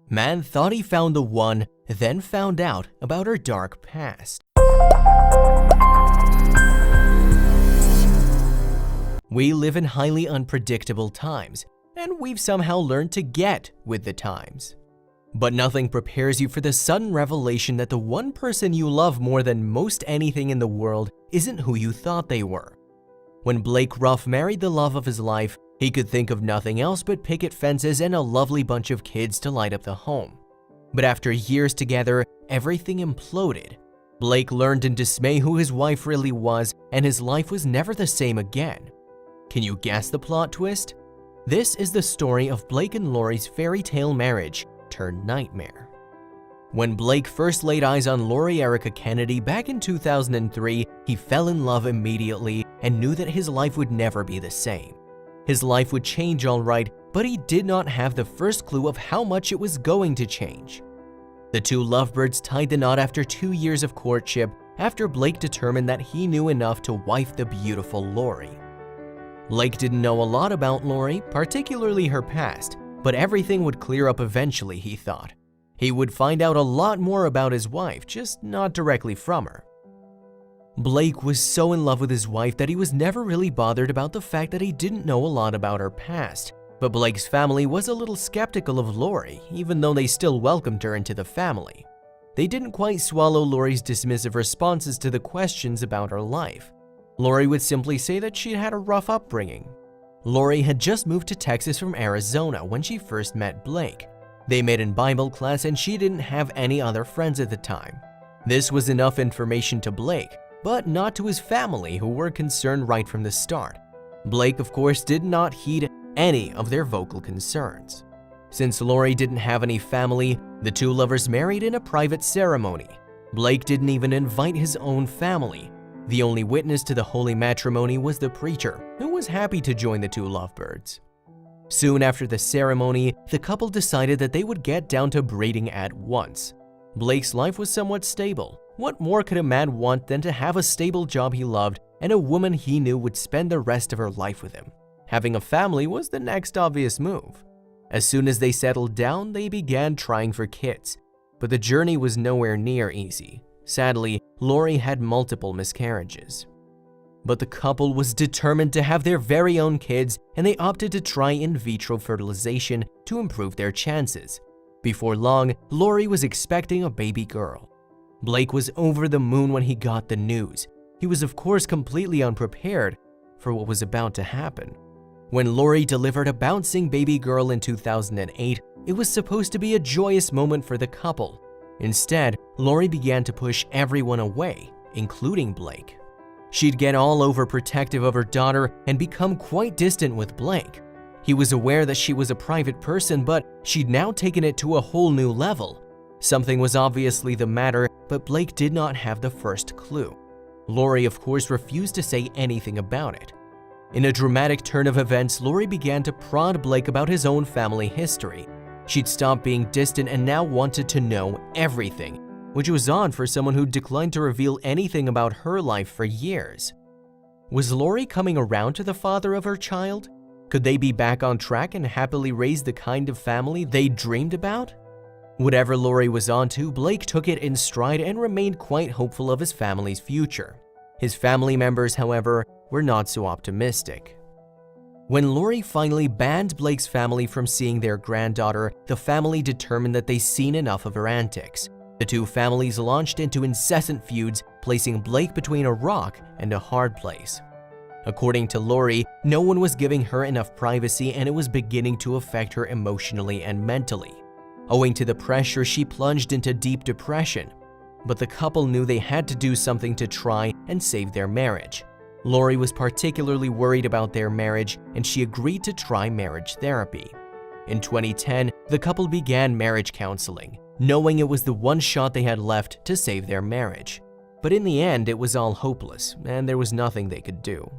Man thought he found the one, then found out about her dark past. We live in highly unpredictable times, and we've somehow learned to get with the times. But nothing prepares you for the sudden revelation that the one person you love more than most anything in the world isn't who you thought they were. When Blake Ruff married the love of his life, he could think of nothing else but picket fences and a lovely bunch of kids to light up the home. But after years together, everything imploded. Blake learned in dismay who his wife really was, and his life was never the same again. Can you guess the plot twist? This is the story of Blake and Lori's fairy tale marriage turned nightmare. When Blake first laid eyes on Lori Erica Kennedy back in 2003, he fell in love immediately and knew that his life would never be the same. His life would change all right, but he did not have the first clue of how much it was going to change. The two lovebirds tied the knot after 2 years of courtship after Blake determined that he knew enough to wife the beautiful Lori. Blake didn't know a lot about Lori, particularly her past, but everything would clear up eventually, he thought. He would find out a lot more about his wife, just not directly from her. Blake was so in love with his wife that he was never really bothered about the fact that he didn't know a lot about her past. But Blake's family was a little skeptical of Lori, even though they still welcomed her into the family. They didn't quite swallow Lori's dismissive responses to the questions about her life. Lori would simply say that she'd had a rough upbringing. Lori had just moved to Texas from Arizona when she first met Blake. They met in Bible class and she didn't have any other friends at the time. This was enough information to Blake, but not to his family, who were concerned right from the start. Blake, of course, did not heed any of their vocal concerns. Since Lori didn't have any family, the two lovers married in a private ceremony. Blake didn't even invite his own family. The only witness to the holy matrimony was the preacher, who was happy to join the two lovebirds. Soon after the ceremony, the couple decided that they would get down to breeding at once. Blake's life was somewhat stable. What more could a man want than to have a stable job he loved and a woman he knew would spend the rest of her life with him? Having a family was the next obvious move. As soon as they settled down, they began trying for kids. But the journey was nowhere near easy. Sadly, Lori had multiple miscarriages. But the couple was determined to have their very own kids, and they opted to try in vitro fertilization to improve their chances. Before long, Lori was expecting a baby girl. Blake was over the moon when he got the news. He was, of course, completely unprepared for what was about to happen. When Lori delivered a bouncing baby girl in 2008, it was supposed to be a joyous moment for the couple. Instead, Lori began to push everyone away, including Blake. She'd get all overprotective of her daughter and become quite distant with Blake. He was aware that she was a private person, but she'd now taken it to a whole new level. Something was obviously the matter, but Blake did not have the first clue. Lori, of course, refused to say anything about it. In a dramatic turn of events, Lori began to prod Blake about his own family history. She'd stopped being distant and now wanted to know everything, which was odd for someone who declined to reveal anything about her life for years. Was Lori coming around to the father of her child? Could they be back on track and happily raise the kind of family they dreamed about? Whatever Lori was onto, Blake took it in stride and remained quite hopeful of his family's future. His family members, however, were not so optimistic. When Lori finally banned Blake's family from seeing their granddaughter, the family determined that they'd seen enough of her antics. The two families launched into incessant feuds, placing Blake between a rock and a hard place. According to Lori, no one was giving her enough privacy, and it was beginning to affect her emotionally and mentally. Owing to the pressure, she plunged into deep depression. But the couple knew they had to do something to try and save their marriage. Lori was particularly worried about their marriage, and she agreed to try marriage therapy. In 2010, the couple began marriage counseling, knowing it was the one shot they had left to save their marriage. But in the end, it was all hopeless, and there was nothing they could do.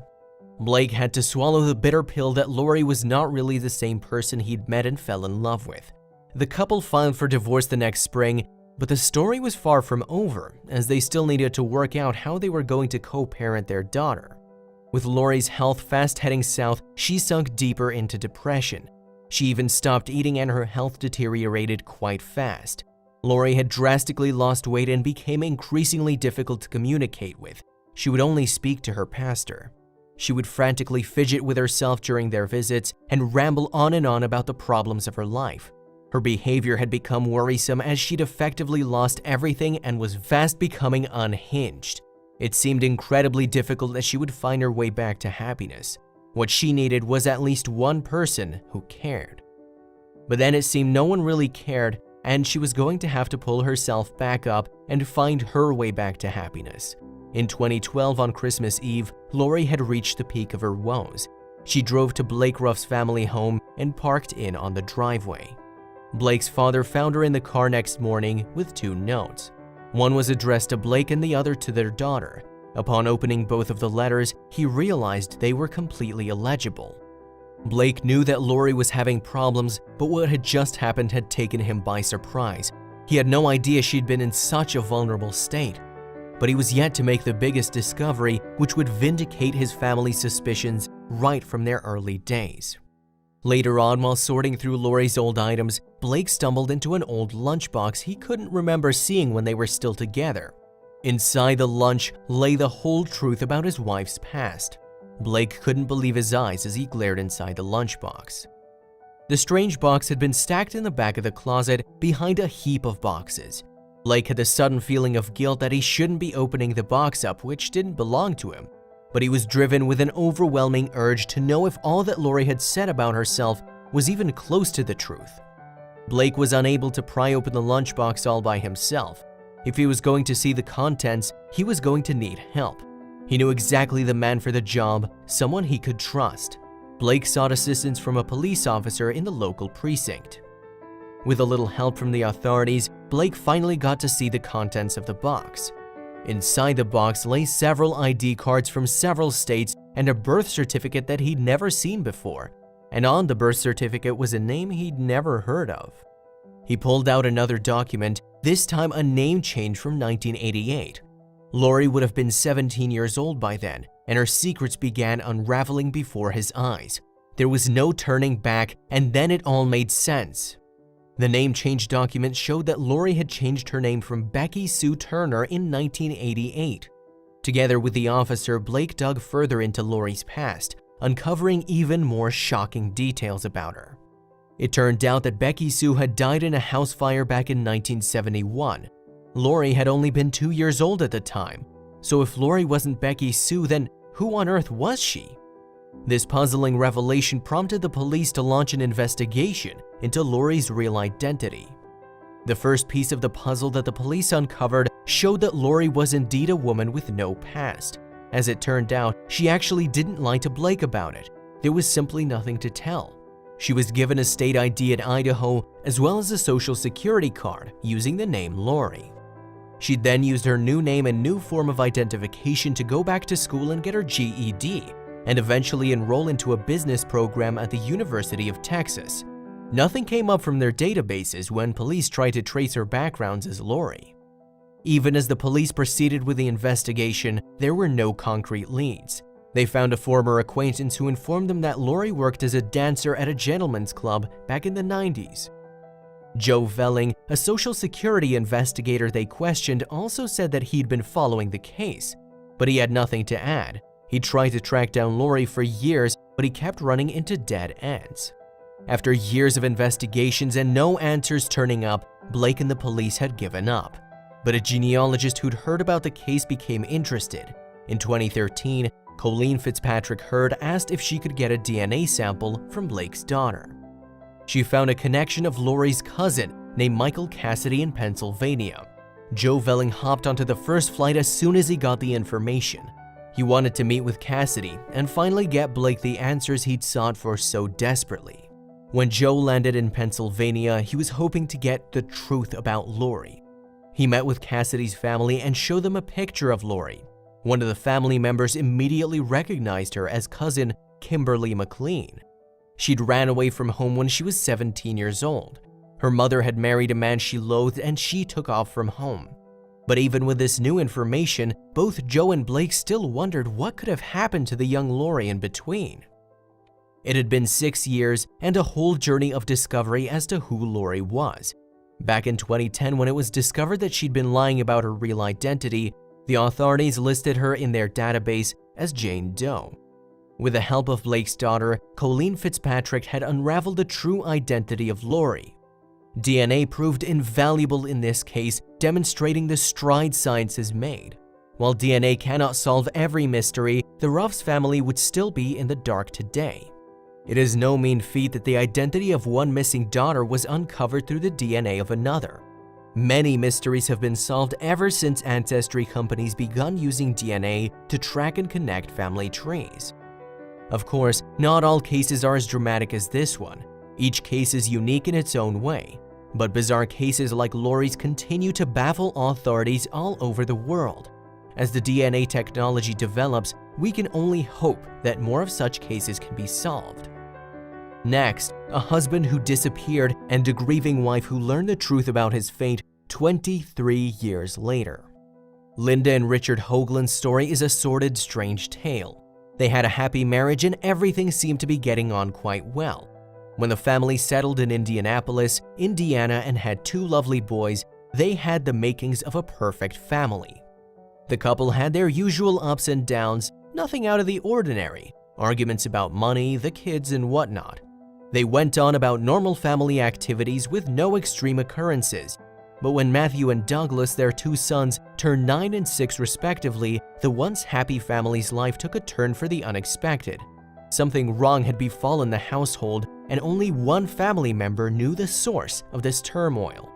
Blake had to swallow the bitter pill that Lori was not really the same person he'd met and fell in love with. The couple filed for divorce the next spring, but the story was far from over, as they still needed to work out how they were going to co-parent their daughter. With Lori's health fast heading south, she sunk deeper into depression. She even stopped eating and her health deteriorated quite fast. Lori had drastically lost weight and became increasingly difficult to communicate with. She would only speak to her pastor. She would frantically fidget with herself during their visits and ramble on and on about the problems of her life. Her behavior had become worrisome as she'd effectively lost everything and was fast becoming unhinged. It seemed incredibly difficult that she would find her way back to happiness. What she needed was at least one person who cared. But then it seemed no one really cared, and she was going to have to pull herself back up and find her way back to happiness. In 2012, on Christmas Eve, Lori had reached the peak of her woes. She drove to Blake Ruff's family home and parked in on the driveway. Blake's father found her in the car next morning with 2 notes. One was addressed to Blake and the other to their daughter. Upon opening both of the letters, he realized they were completely illegible. Blake knew that Lori was having problems, but what had just happened had taken him by surprise. He had no idea she'd been in such a vulnerable state. But he was yet to make the biggest discovery, which would vindicate his family's suspicions right from their early days. Later on, while sorting through Lori's old items, Blake stumbled into an old lunchbox he couldn't remember seeing when they were still together. Inside the lunch lay the whole truth about his wife's past. Blake couldn't believe his eyes as he glared inside the lunchbox. The strange box had been stacked in the back of the closet behind a heap of boxes. Blake had a sudden feeling of guilt that he shouldn't be opening the box up, which didn't belong to him. But he was driven with an overwhelming urge to know if all that Lori had said about herself was even close to the truth. Blake was unable to pry open the lunchbox all by himself. If he was going to see the contents, he was going to need help. He knew exactly the man for the job, someone he could trust. Blake sought assistance from a police officer in the local precinct. With a little help from the authorities, Blake finally got to see the contents of the box. Inside the box lay several ID cards from several states and a birth certificate that he'd never seen before, and on the birth certificate was a name he'd never heard of. He pulled out another document, this time a name change from 1988. Lori would have been 17 years old by then, and her secrets began unraveling before his eyes. There was no turning back, and then it all made sense. The name change document showed that Lori had changed her name from Becky Sue Turner in 1988. Together with the officer, Blake dug further into Lori's past, uncovering even more shocking details about her. It turned out that Becky Sue had died in a house fire back in 1971. Lori had only been 2 years old at the time, so if Lori wasn't Becky Sue, then who on earth was she? This puzzling revelation prompted the police to launch an investigation into Lori's real identity. The first piece of the puzzle that the police uncovered showed that Lori was indeed a woman with no past. As it turned out, she actually didn't lie to Blake about it. There was simply nothing to tell. She was given a state ID in Idaho as well as a social security card using the name Lori. She'd then used her new name and new form of identification to go back to school and get her GED, and eventually enroll into a business program at the University of Texas. Nothing came up from their databases when police tried to trace her backgrounds as Lori. Even as the police proceeded with the investigation, there were no concrete leads. They found a former acquaintance who informed them that Lori worked as a dancer at a gentleman's club back in the 90s. Joe Velling, a social security investigator they questioned, also said that he'd been following the case, but he had nothing to add. He tried to track down Lori for years, but he kept running into dead ends. After years of investigations and no answers turning up, Blake and the police had given up. But a genealogist who'd heard about the case became interested. In 2013, Colleen Fitzpatrick Heard asked if she could get a DNA sample from Blake's daughter. She found a connection of Lori's cousin named Michael Cassidy in Pennsylvania. Joe Velling hopped onto the first flight as soon as he got the information. He wanted to meet with Cassidy and finally get Blake the answers he'd sought for so desperately. When Joe landed in Pennsylvania, he was hoping to get the truth about Lori. He met with Cassidy's family and showed them a picture of Lori. One of the family members immediately recognized her as cousin Kimberly McLean. She'd ran away from home when she was 17 years old. Her mother had married a man she loathed and she took off from home. But even with this new information, both Joe and Blake still wondered what could have happened to the young Lori in between. It had been 6 years and a whole journey of discovery as to who Lori was. Back in 2010, when it was discovered that she'd been lying about her real identity, the authorities listed her in their database as Jane Doe. With the help of Blake's daughter, Colleen Fitzpatrick had unraveled the true identity of Lori. DNA proved invaluable in this case, demonstrating the strides science has made. While DNA cannot solve every mystery, the Ruffs family would still be in the dark today. It is no mean feat that the identity of one missing daughter was uncovered through the DNA of another. Many mysteries have been solved ever since ancestry companies begun using DNA to track and connect family trees. Of course, not all cases are as dramatic as this one. Each case is unique in its own way, but bizarre cases like Lori's continue to baffle authorities all over the world. As the DNA technology develops, we can only hope that more of such cases can be solved. Next, a husband who disappeared and a grieving wife who learned the truth about his fate 23 years later. Linda and Richard Hoagland's story is a sordid, strange tale. They had a happy marriage and everything seemed to be getting on quite well. When the family settled in Indianapolis, Indiana, and had 2 lovely boys, they had the makings of a perfect family. The couple had their usual ups and downs, nothing out of the ordinary, arguments about money, the kids, and whatnot. They went on about normal family activities with no extreme occurrences. But when Matthew and Douglas, their 2 sons, turned 9 and 6 respectively, the once happy family's life took a turn for the unexpected. Something wrong had befallen the household, and only one family member knew the source of this turmoil.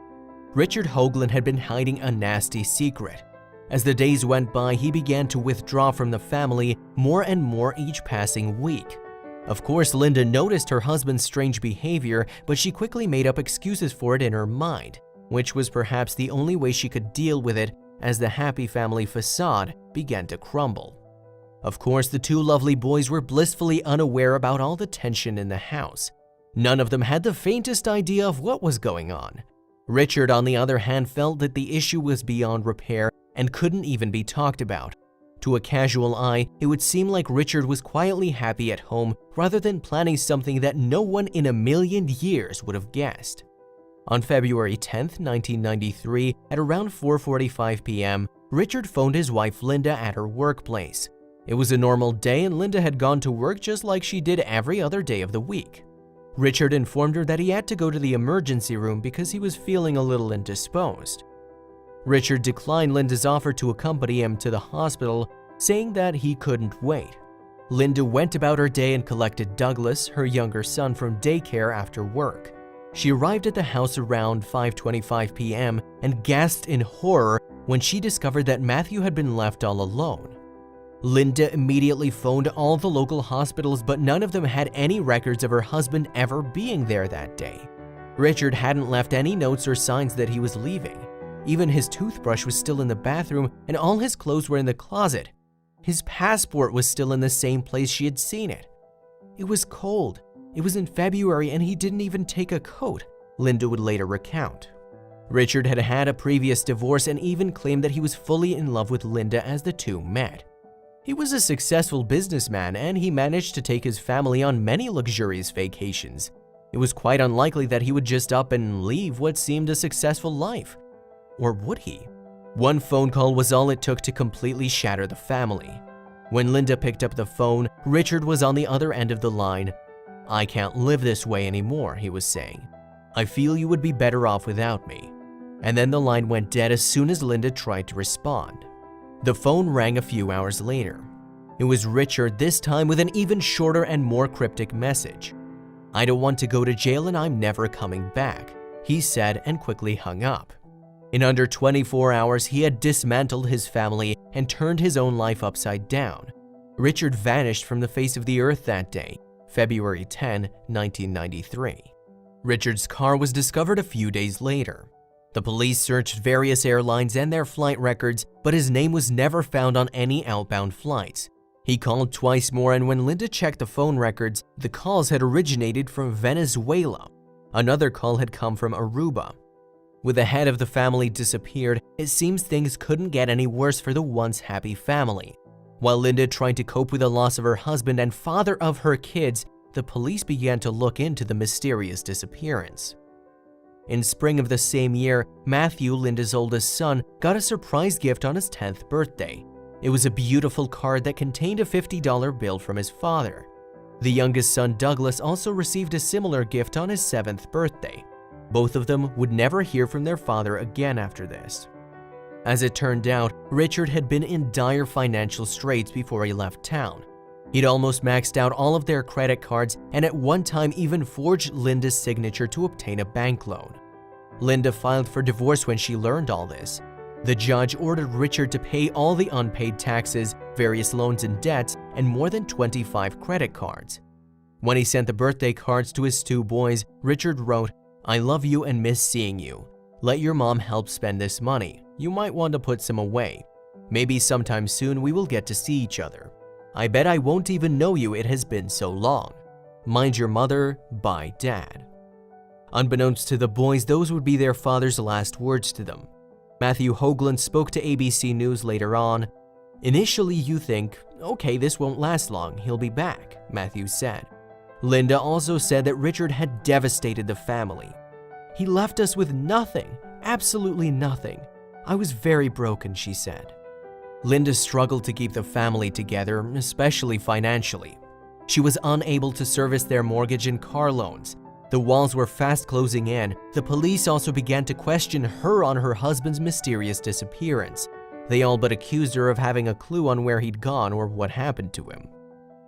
Richard Hoagland had been hiding a nasty secret. As the days went by, he began to withdraw from the family more and more each passing week. Of course, Linda noticed her husband's strange behavior, but she quickly made up excuses for it in her mind, which was perhaps the only way she could deal with it as the happy family facade began to crumble. Of course, the 2 lovely boys were blissfully unaware about all the tension in the house. None of them had the faintest idea of what was going on. Richard, on the other hand, felt that the issue was beyond repair and couldn't even be talked about. To a casual eye, it would seem like Richard was quietly happy at home rather than planning something that no one in a million years would have guessed. On February 10, 1993, at around 4:45 p.m., Richard phoned his wife Linda at her workplace. It was a normal day and Linda had gone to work just like she did every other day of the week. Richard informed her that he had to go to the emergency room because he was feeling a little indisposed. Richard declined Linda's offer to accompany him to the hospital, saying that he couldn't wait. Linda went about her day and collected Douglas, her younger son, from daycare after work. She arrived at the house around 5:25 p.m. and gasped in horror when she discovered that Matthew had been left all alone. Linda immediately phoned all the local hospitals, but none of them had any records of her husband ever being there that day. Richard hadn't left any notes or signs that he was leaving. Even his toothbrush was still in the bathroom and all his clothes were in the closet. His passport was still in the same place she had seen it. It was cold. It was in February and he didn't even take a coat, Linda would later recount. Richard had had a previous divorce and even claimed that he was fully in love with Linda as the 2 met. He was a successful businessman and he managed to take his family on many luxurious vacations. It was quite unlikely that he would just up and leave what seemed a successful life. Or would he? One phone call was all it took to completely shatter the family. When Linda picked up the phone, Richard was on the other end of the line. "I can't live this way anymore," he was saying. "I feel you would be better off without me." And then the line went dead as soon as Linda tried to respond. The phone rang a few hours later. It was Richard, this time with an even shorter and more cryptic message. "I don't want to go to jail and I'm never coming back," he said and quickly hung up. In under 24 hours, he had dismantled his family and turned his own life upside down. Richard vanished from the face of the earth that day, February 10, 1993. Richard's car was discovered a few days later. The police searched various airlines and their flight records, but his name was never found on any outbound flights. He called twice more, and when Linda checked the phone records, the calls had originated from Venezuela. Another call had come from Aruba. With the head of the family disappeared, it seems things couldn't get any worse for the once happy family. While Linda tried to cope with the loss of her husband and father of her kids, the police began to look into the mysterious disappearance. In spring of the same year, Matthew, Linda's oldest son, got a surprise gift on his 10th birthday. It was a beautiful card that contained a $50 bill from his father. The youngest son, Douglas, also received a similar gift on his 7th birthday. Both of them would never hear from their father again after this. As it turned out, Richard had been in dire financial straits before he left town. He'd almost maxed out all of their credit cards and at one time even forged Linda's signature to obtain a bank loan. Linda filed for divorce when she learned all this. The judge ordered Richard to pay all the unpaid taxes, various loans and debts, and more than 25 credit cards. When he sent the birthday cards to his 2 boys, Richard wrote, "I love you and miss seeing you. Let your mom help spend this money. You might want to put some away. Maybe sometime soon we will get to see each other. I bet I won't even know you, it has been so long. Mind your mother, bye Dad." Unbeknownst to the boys, those would be their father's last words to them. Matthew Hoagland spoke to ABC News later on. "Initially you think, okay, this won't last long, he'll be back," Matthew said. Linda also said that Richard had devastated the family. "He left us with nothing, absolutely nothing. I was very broken," she said. Linda struggled to keep the family together, especially financially. She was unable to service their mortgage and car loans. The walls were fast closing in. The police also began to question her on her husband's mysterious disappearance. They all but accused her of having a clue on where he'd gone or what happened to him.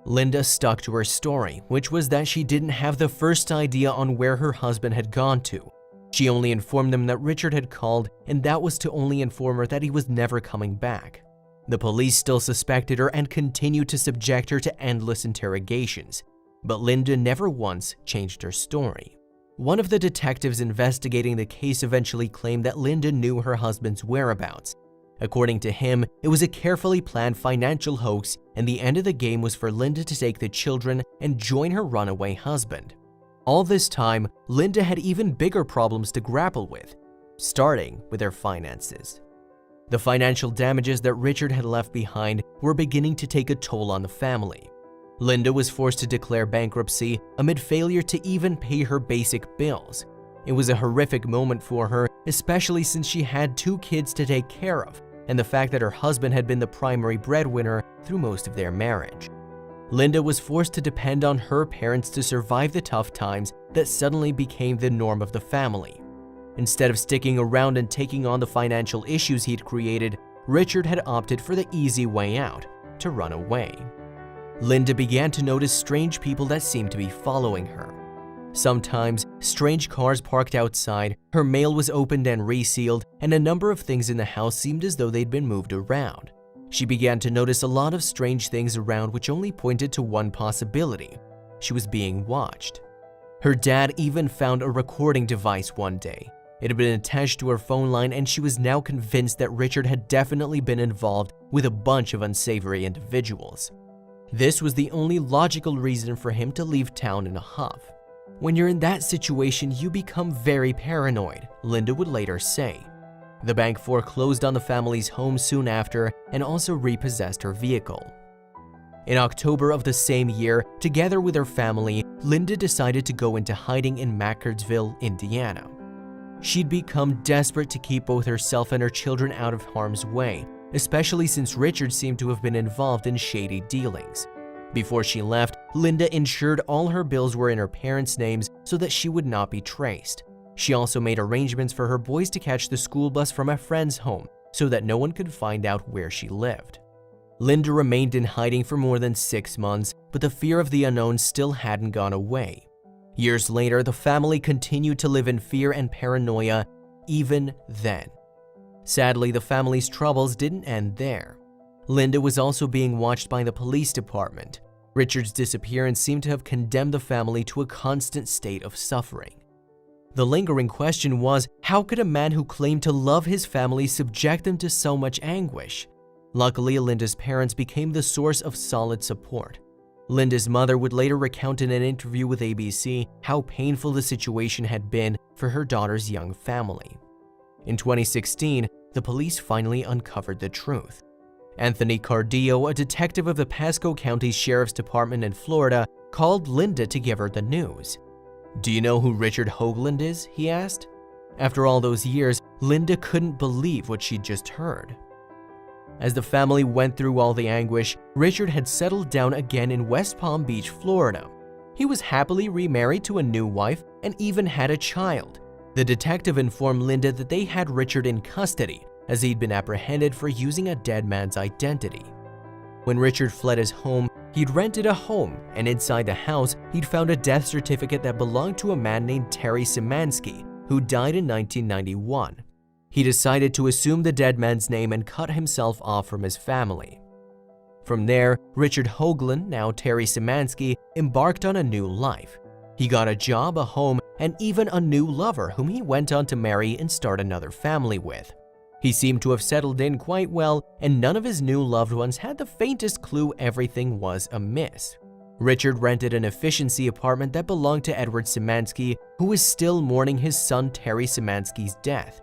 Linda stuck to her story, which was that she didn't have the first idea on where her husband had gone to. She only informed them that Richard had called, and that was to only inform her that he was never coming back. The police still suspected her and continued to subject her to endless interrogations, but Linda never once changed her story. One of the detectives investigating the case eventually claimed that Linda knew her husband's whereabouts. According to him, it was a carefully planned financial hoax, and the end of the game was for Linda to take the children and join her runaway husband. All this time, Linda had even bigger problems to grapple with, starting with her finances. The financial damages that Richard had left behind were beginning to take a toll on the family. Linda was forced to declare bankruptcy amid failure to even pay her basic bills. It was a horrific moment for her, especially since she had 2 kids to take care of, and the fact that her husband had been the primary breadwinner through most of their marriage. Linda was forced to depend on her parents to survive the tough times that suddenly became the norm of the family. Instead of sticking around and taking on the financial issues he'd created, Richard had opted for the easy way out, to run away. Linda began to notice strange people that seemed to be following her. Sometimes, strange cars parked outside, her mail was opened and resealed, and a number of things in the house seemed as though they'd been moved around. She began to notice a lot of strange things around which only pointed to one possibility: she was being watched. Her dad even found a recording device one day. It had been attached to her phone line, and she was now convinced that Richard had definitely been involved with a bunch of unsavory individuals. This was the only logical reason for him to leave town in a huff. "When you're in that situation, you become very paranoid," Linda would later say. The bank foreclosed on the family's home soon after and also repossessed her vehicle. In October of the same year, together with her family, Linda decided to go into hiding in McCurdsville, Indiana. She'd become desperate to keep both herself and her children out of harm's way, especially since Richard seemed to have been involved in shady dealings. Before she left, Linda ensured all her bills were in her parents' names so that she would not be traced. She also made arrangements for her boys to catch the school bus from a friend's home so that no one could find out where she lived. Linda remained in hiding for more than 6 months, but the fear of the unknown still hadn't gone away. Years later, the family continued to live in fear and paranoia even then. Sadly, the family's troubles didn't end there. Linda was also being watched by the police department. Richard's disappearance seemed to have condemned the family to a constant state of suffering. The lingering question was, how could a man who claimed to love his family subject them to so much anguish? Luckily, Linda's parents became the source of solid support. Linda's mother would later recount in an interview with ABC how painful the situation had been for her daughter's young family. In 2016, the police finally uncovered the truth. Anthony Cardillo, a detective of the Pasco County Sheriff's Department in Florida, called Linda to give her the news. "Do you know who Richard Hoagland is?" he asked. After all those years, Linda couldn't believe what she'd just heard. As the family went through all the anguish, Richard had settled down again in West Palm Beach, Florida. He was happily remarried to a new wife and even had a child. The detective informed Linda that they had Richard in custody as he'd been apprehended for using a dead man's identity. When Richard fled his home, he'd rented a home, and inside the house, he'd found a death certificate that belonged to a man named Terry Szymanski, who died in 1991. He decided to assume the dead man's name and cut himself off from his family. From there, Richard Hoagland, now Terry Szymanski, embarked on a new life. He got a job, a home, and even a new lover whom he went on to marry and start another family with. He seemed to have settled in quite well, and none of his new loved ones had the faintest clue everything was amiss. Richard rented an efficiency apartment that belonged to Edward Szymanski, who was still mourning his son Terry Szymanski's death.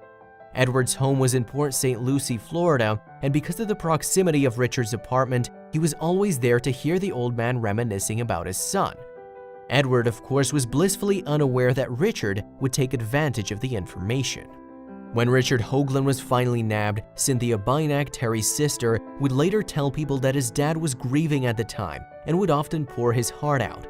Edward's home was in Port St. Lucie, Florida, and because of the proximity of Richard's apartment, he was always there to hear the old man reminiscing about his son. Edward, of course, was blissfully unaware that Richard would take advantage of the information. When Richard Hoagland was finally nabbed, Cynthia Bynack, Terry's sister, would later tell people that his dad was grieving at the time and would often pour his heart out.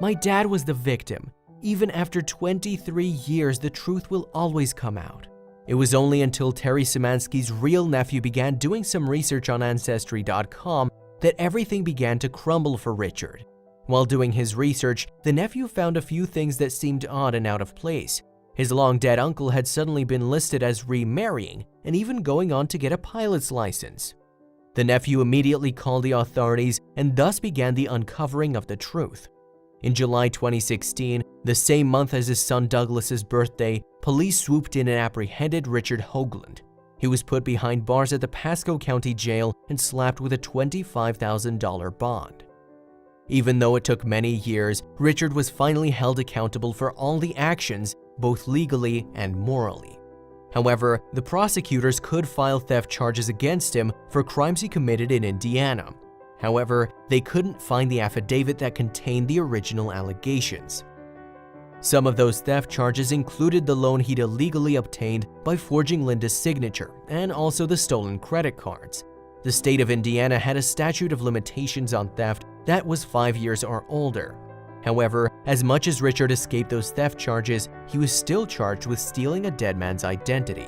"My dad was the victim. Even after 23 years, the truth will always come out." It was only until Terry Szymanski's real nephew began doing some research on Ancestry.com that everything began to crumble for Richard. While doing his research, the nephew found a few things that seemed odd and out of place. His long-dead uncle had suddenly been listed as remarrying and even going on to get a pilot's license. The nephew immediately called the authorities and thus began the uncovering of the truth. In July 2016, the same month as his son Douglas's birthday, police swooped in and apprehended Richard Hoagland. He was put behind bars at the Pasco County Jail and slapped with a $25,000 bond. Even though it took many years, Richard was finally held accountable for all the actions, both legally and morally. However, the prosecutors could file theft charges against him for crimes he committed in Indiana. However, they couldn't find the affidavit that contained the original allegations. Some of those theft charges included the loan he'd illegally obtained by forging Linda's signature and also the stolen credit cards. The state of Indiana had a statute of limitations on theft that was 5 years or older. However, as much as Richard escaped those theft charges, he was still charged with stealing a dead man's identity.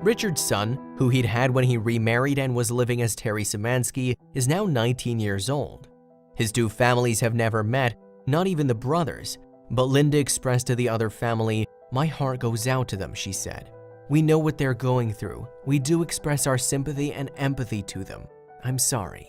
Richard's son, who he'd had when he remarried and was living as Terry Szymanski, is now 19 years old. His two families have never met, not even the brothers, but Linda expressed to the other family, "My heart goes out to them," she said. "We know what they're going through. We do express our sympathy and empathy to them. I'm sorry."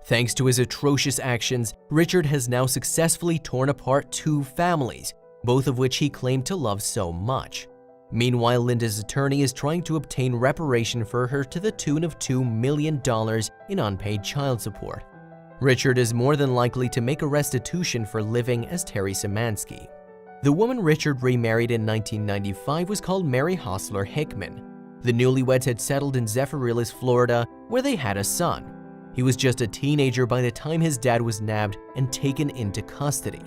Thanks to his atrocious actions, Richard has now successfully torn apart two families, both of which he claimed to love so much. Meanwhile, Linda's attorney is trying to obtain reparation for her to the tune of $2 million in unpaid child support. Richard is more than likely to make a restitution for living as Terry Szymanski. The woman Richard remarried in 1995 was called Mary Hostler Hickman. The newlyweds had settled in Zephyrhills, Florida, where they had a son. He was just a teenager by the time his dad was nabbed and taken into custody.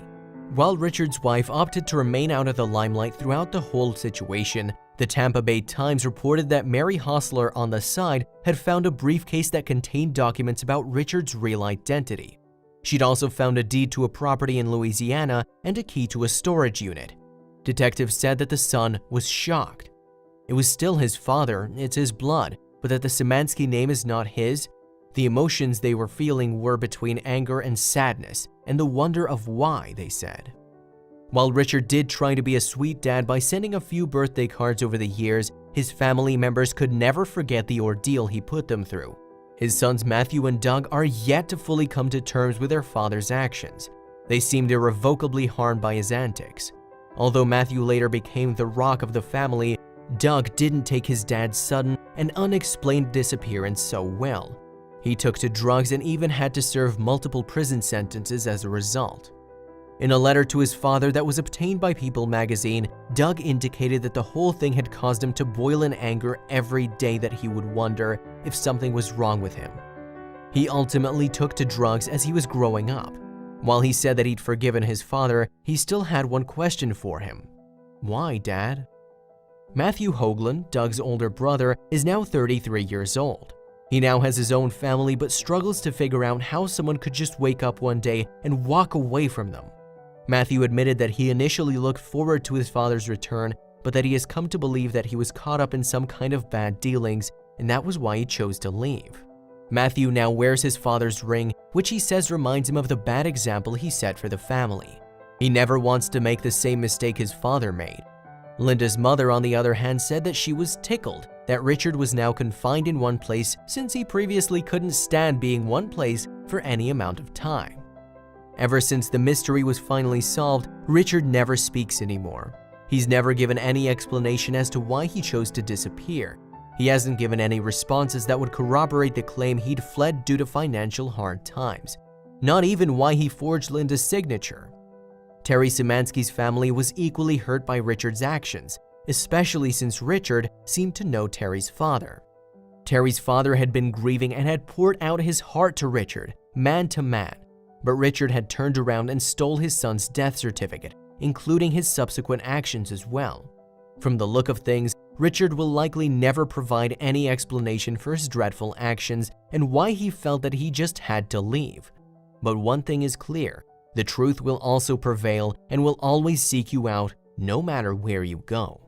While Richard's wife opted to remain out of the limelight throughout the whole situation, the Tampa Bay Times reported that Mary Hostler on the side had found a briefcase that contained documents about Richard's real identity. She'd also found a deed to a property in Louisiana and a key to a storage unit. Detectives said that the son was shocked. It was still his father, it's his blood, but that the Szymanski name is not his. The emotions they were feeling were between anger and sadness, and the wonder of why, they said. While Richard did try to be a sweet dad by sending a few birthday cards over the years, his family members could never forget the ordeal he put them through. His sons Matthew and Doug are yet to fully come to terms with their father's actions. They seemed irrevocably harmed by his antics. Although Matthew later became the rock of the family, Doug didn't take his dad's sudden and unexplained disappearance so well. He took to drugs and even had to serve multiple prison sentences as a result. In a letter to his father that was obtained by People magazine, Doug indicated that the whole thing had caused him to boil in anger every day, that he would wonder if something was wrong with him. He ultimately took to drugs as he was growing up. While he said that he'd forgiven his father, he still had one question for him. Why, Dad? Matthew Hoagland, Doug's older brother, is now 33 years old. He now has his own family but struggles to figure out how someone could just wake up one day and walk away from them. Matthew admitted that he initially looked forward to his father's return, but that he has come to believe that he was caught up in some kind of bad dealings, and that was why he chose to leave. Matthew now wears his father's ring, which he says reminds him of the bad example he set for the family. He never wants to make the same mistake his father made. Linda's mother, on the other hand, said that she was tickled that Richard was now confined in one place since he previously couldn't stand being one place for any amount of time. Ever since the mystery was finally solved, Richard never speaks anymore. He's never given any explanation as to why he chose to disappear. He hasn't given any responses that would corroborate the claim he'd fled due to financial hard times. Not even why he forged Linda's signature. Terry Szymanski's family was equally hurt by Richard's actions, especially since Richard seemed to know Terry's father. Terry's father had been grieving and had poured out his heart to Richard, man to man, but Richard had turned around and stole his son's death certificate, including his subsequent actions as well. From the look of things, Richard will likely never provide any explanation for his dreadful actions and why he felt that he just had to leave. But one thing is clear, the truth will also prevail and will always seek you out no matter where you go.